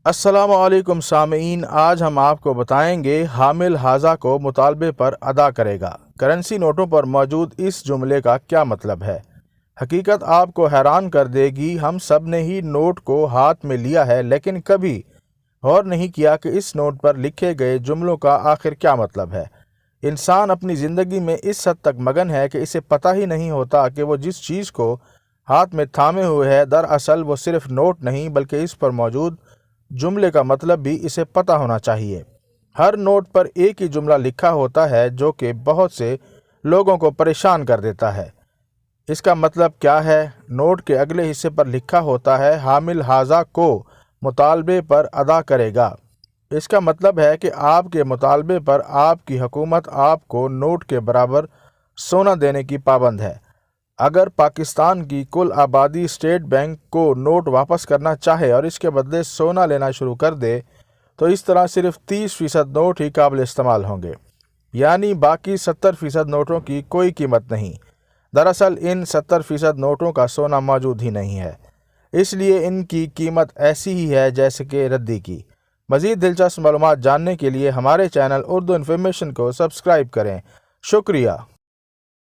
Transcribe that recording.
السلام علیکم سامعین، آج ہم آپ کو بتائیں گے حامل حاضہ کو مطالبے پر ادا کرے گا۔ کرنسی نوٹوں پر موجود اس جملے کا کیا مطلب ہے؟ حقیقت آپ کو حیران کر دے گی۔ ہم سب نے ہی نوٹ کو ہاتھ میں لیا ہے، لیکن کبھی غور نہیں کیا کہ اس نوٹ پر لکھے گئے جملوں کا آخر کیا مطلب ہے۔ انسان اپنی زندگی میں اس حد تک مگن ہے کہ اسے پتہ ہی نہیں ہوتا کہ وہ جس چیز کو ہاتھ میں تھامے ہوئے ہے، دراصل وہ صرف نوٹ نہیں بلکہ اس پر موجود جملے کا مطلب بھی اسے پتہ ہونا چاہیے۔ ہر نوٹ پر ایک ہی جملہ لکھا ہوتا ہے جو کہ بہت سے لوگوں کو پریشان کر دیتا ہے۔ اس کا مطلب کیا ہے؟ نوٹ کے اگلے حصے پر لکھا ہوتا ہے حامل حاضہ کو مطالبے پر ادا کرے گا۔ اس کا مطلب ہے کہ آپ کے مطالبے پر آپ کی حکومت آپ کو نوٹ کے برابر سونا دینے کی پابند ہے۔ اگر پاکستان کی کل آبادی اسٹیٹ بینک کو نوٹ واپس کرنا چاہے اور اس کے بدلے سونا لینا شروع کر دے تو اس طرح صرف 30% نوٹ ہی قابل استعمال ہوں گے، یعنی باقی 70% نوٹوں کی کوئی قیمت نہیں۔ دراصل ان 70% نوٹوں کا سونا موجود ہی نہیں ہے، اس لیے ان کی قیمت ایسی ہی ہے جیسے کہ ردی کی۔ مزید دلچسپ معلومات جاننے کے لیے ہمارے چینل اردو انفارمیشن کو سبسکرائب کریں۔ شکریہ۔